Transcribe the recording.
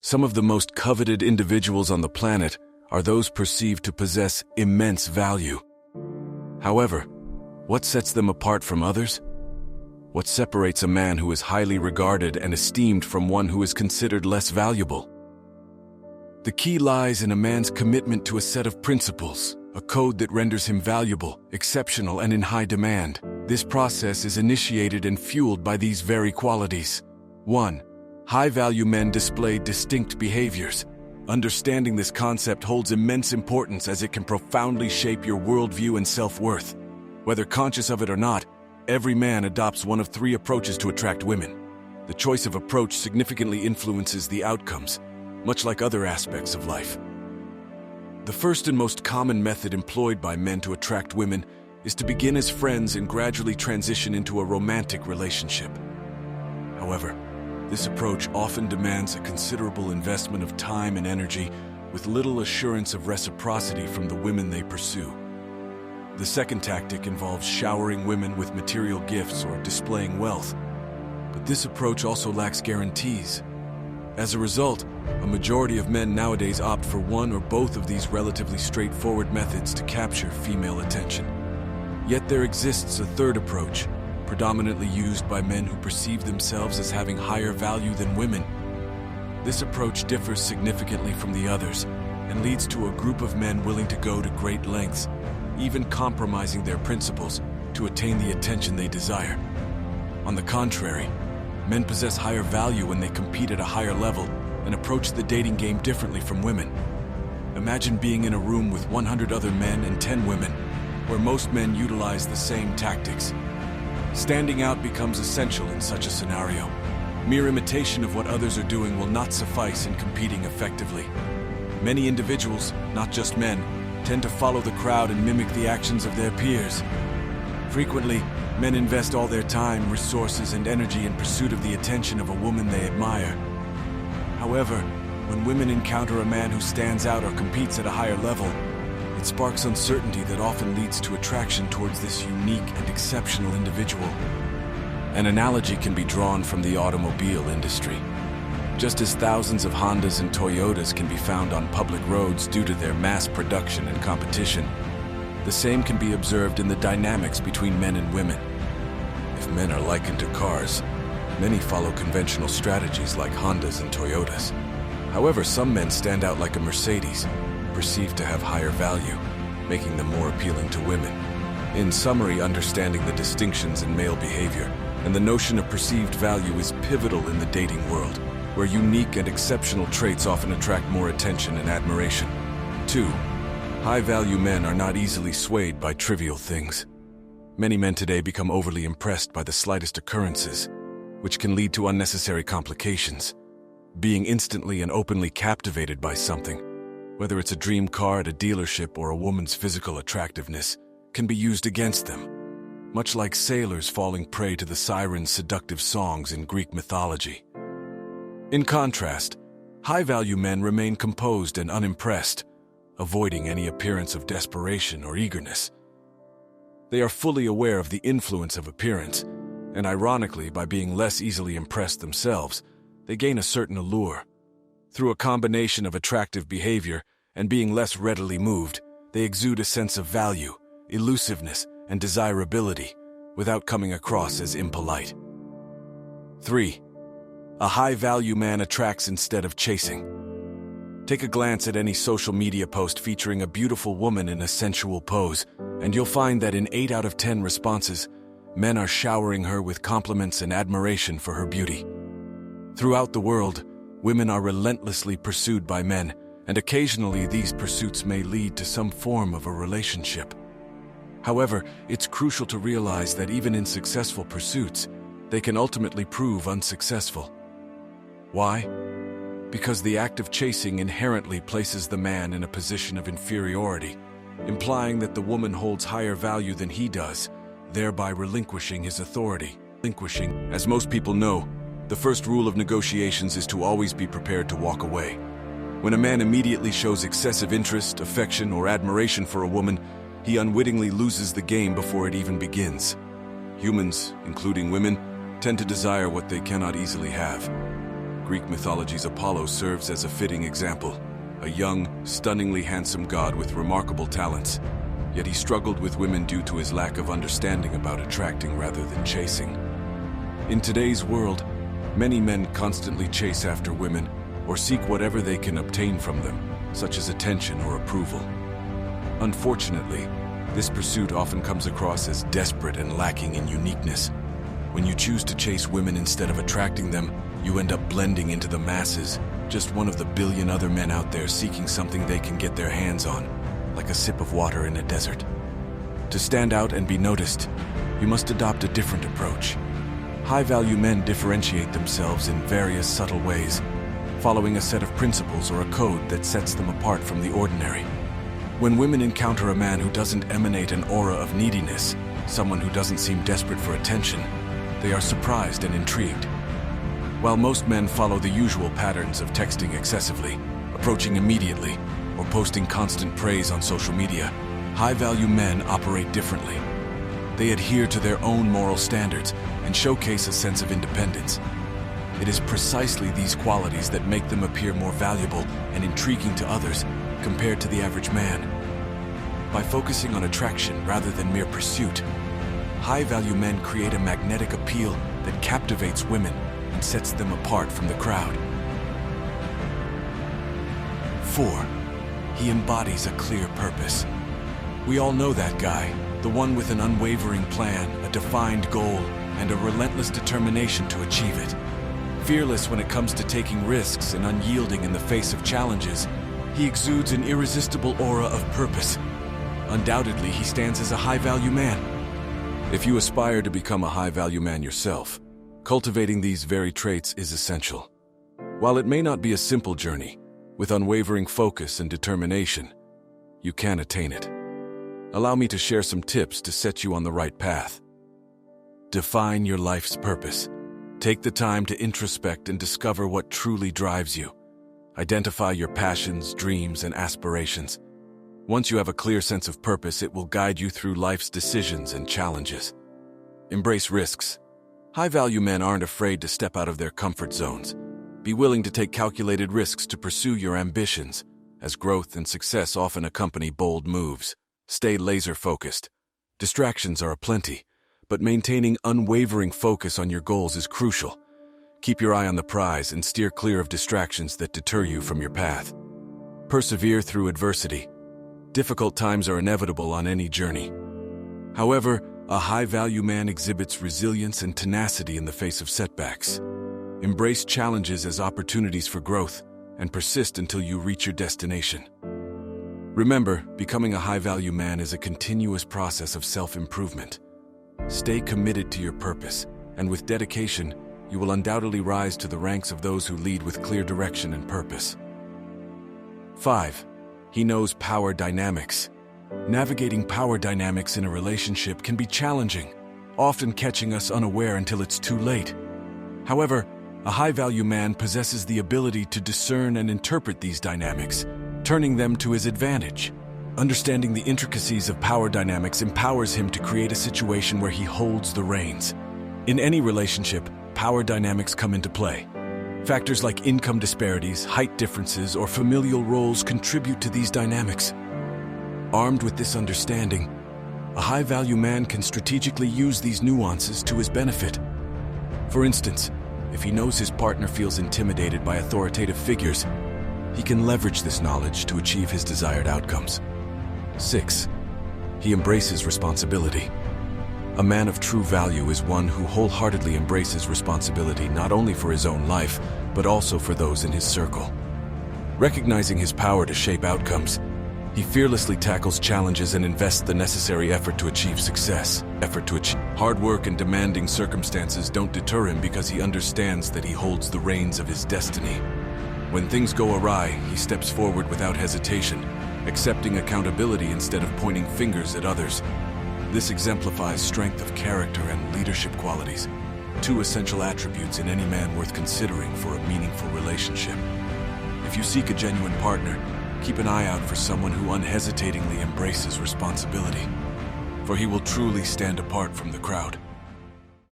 Some of the most coveted individuals on the planet are those perceived to possess immense value. However, what sets them apart from others? What separates a man who is highly regarded and esteemed from one who is considered less valuable? The key lies in a man's commitment to a set of principles, a code that renders him valuable, exceptional, and in high demand. This process is initiated and fueled by these very qualities. 1. High-value men display distinct behaviors. Understanding this concept holds immense importance as it can profoundly shape your worldview and self-worth. Whether conscious of it or not, every man adopts one of 3 approaches to attract women. The choice of approach significantly influences the outcomes, much like other aspects of life. The first and most common method employed by men to attract women is to begin as friends and gradually transition into a romantic relationship. However, this approach often demands a considerable investment of time and energy with little assurance of reciprocity from the women they pursue. The second tactic involves showering women with material gifts or displaying wealth, but this approach also lacks guarantees. As a result, a majority of men nowadays opt for one or both of these relatively straightforward methods to capture female attention. Yet there exists a third approach, predominantly used by men who perceive themselves as having higher value than women. This approach differs significantly from the others and leads to a group of men willing to go to great lengths, even compromising their principles, to attain the attention they desire. On the contrary, men possess higher value when they compete at a higher level and approach the dating game differently from women. Imagine being in a room with 100 other men and 10 women, where most men utilize the same tactics. Standing out becomes essential in such a scenario. Mere imitation of what others are doing will not suffice in competing effectively. Many individuals, not just men, tend to follow the crowd and mimic the actions of their peers. Frequently, men invest all their time, resources, and energy in pursuit of the attention of a woman they admire. However, when women encounter a man who stands out or competes at a higher level, it sparks uncertainty that often leads to attraction towards this unique and exceptional individual. An analogy can be drawn from the automobile industry. Just as thousands of Hondas and Toyotas can be found on public roads due to their mass production and competition, the same can be observed in the dynamics between men and women. If men are likened to cars, many follow conventional strategies like Hondas and Toyotas. However, some men stand out like a Mercedes, perceived to have higher value, making them more appealing to women. In summary, understanding the distinctions in male behavior and the notion of perceived value is pivotal in the dating world, where unique and exceptional traits often attract more attention and admiration. 2. High-value men are not easily swayed by trivial things. Many men today become overly impressed by the slightest occurrences, which can lead to unnecessary complications. Being instantly and openly captivated by something, whether it's a dream car at a dealership or a woman's physical attractiveness, can be used against them, much like sailors falling prey to the siren's seductive songs in Greek mythology. In contrast, high-value men remain composed and unimpressed, avoiding any appearance of desperation or eagerness. They are fully aware of the influence of appearance, and ironically, by being less easily impressed themselves, they gain a certain allure. Through a combination of attractive behavior and being less readily moved, they exude a sense of value, elusiveness, and desirability, without coming across as impolite. 3. A high-value man attracts instead of chasing. Take a glance at any social media post featuring a beautiful woman in a sensual pose, and you'll find that in 8 out of 10 responses, men are showering her with compliments and admiration for her beauty. Throughout the world, women are relentlessly pursued by men, and occasionally these pursuits may lead to some form of a relationship. However, it's crucial to realize that even in successful pursuits, they can ultimately prove unsuccessful. Why? Because the act of chasing inherently places the man in a position of inferiority, implying that the woman holds higher value than he does, thereby relinquishing his authority. As most people know, the first rule of negotiations is to always be prepared to walk away. When a man immediately shows excessive interest, affection, or admiration for a woman, he unwittingly loses the game before it even begins. Humans, including women, tend to desire what they cannot easily have. Greek mythology's Apollo serves as a fitting example. A young, stunningly handsome god with remarkable talents. Yet he struggled with women due to his lack of understanding about attracting rather than chasing. In today's world, many men constantly chase after women or seek whatever they can obtain from them, such as attention or approval. Unfortunately, this pursuit often comes across as desperate and lacking in uniqueness. When you choose to chase women instead of attracting them, you end up blending into the masses, just one of the billion other men out there seeking something they can get their hands on, like a sip of water in a desert. To stand out and be noticed, you must adopt a different approach. High-value men differentiate themselves in various subtle ways, following a set of principles or a code that sets them apart from the ordinary. When women encounter a man who doesn't emanate an aura of neediness, someone who doesn't seem desperate for attention, they are surprised and intrigued. While most men follow the usual patterns of texting excessively, approaching immediately, or posting constant praise on social media, high-value men operate differently. They adhere to their own moral standards and showcase a sense of independence. It is precisely these qualities that make them appear more valuable and intriguing to others compared to the average man. By focusing on attraction rather than mere pursuit, high-value men create a magnetic appeal that captivates women and sets them apart from the crowd. 4. He embodies a clear purpose. We all know that guy, the one with an unwavering plan, a defined goal, and a relentless determination to achieve it. Fearless when it comes to taking risks and unyielding in the face of challenges, he exudes an irresistible aura of purpose. Undoubtedly, he stands as a high-value man. If you aspire to become a high-value man yourself, cultivating these very traits is essential. While it may not be a simple journey, with unwavering focus and determination, you can attain it. Allow me to share some tips to set you on the right path. Define your life's purpose. Take the time to introspect and discover what truly drives you. Identify your passions, dreams, and aspirations. Once you have a clear sense of purpose, it will guide you through life's decisions and challenges. Embrace risks. High-value men aren't afraid to step out of their comfort zones. Be willing to take calculated risks to pursue your ambitions, as growth and success often accompany bold moves. Stay laser-focused. Distractions are aplenty, but maintaining unwavering focus on your goals is crucial. Keep your eye on the prize and steer clear of distractions that deter you from your path. Persevere through adversity. Difficult times are inevitable on any journey. However, a high-value man exhibits resilience and tenacity in the face of setbacks. Embrace challenges as opportunities for growth and persist until you reach your destination. Remember, becoming a high-value man is a continuous process of self-improvement. Stay committed to your purpose, and with dedication, you will undoubtedly rise to the ranks of those who lead with clear direction and purpose. 5. He knows power dynamics. Navigating power dynamics in a relationship can be challenging, often catching us unaware until it's too late. However, a high-value man possesses the ability to discern and interpret these dynamics, turning them to his advantage. Understanding the intricacies of power dynamics empowers him to create a situation where he holds the reins. In any relationship, power dynamics come into play. Factors like income disparities, height differences, or familial roles contribute to these dynamics. Armed with this understanding, a high-value man can strategically use these nuances to his benefit. For instance, if he knows his partner feels intimidated by authoritative figures, he can leverage this knowledge to achieve his desired outcomes. 6. He embraces responsibility. A man of true value is one who wholeheartedly embraces responsibility not only for his own life, but also for those in his circle. Recognizing his power to shape outcomes, he fearlessly tackles challenges and invests the necessary effort to achieve success. Hard work and demanding circumstances don't deter him because he understands that he holds the reins of his destiny. When things go awry, he steps forward without hesitation, accepting accountability instead of pointing fingers at others. This exemplifies strength of character and leadership qualities, two essential attributes in any man worth considering for a meaningful relationship. If you seek a genuine partner, keep an eye out for someone who unhesitatingly embraces responsibility, for he will truly stand apart from the crowd.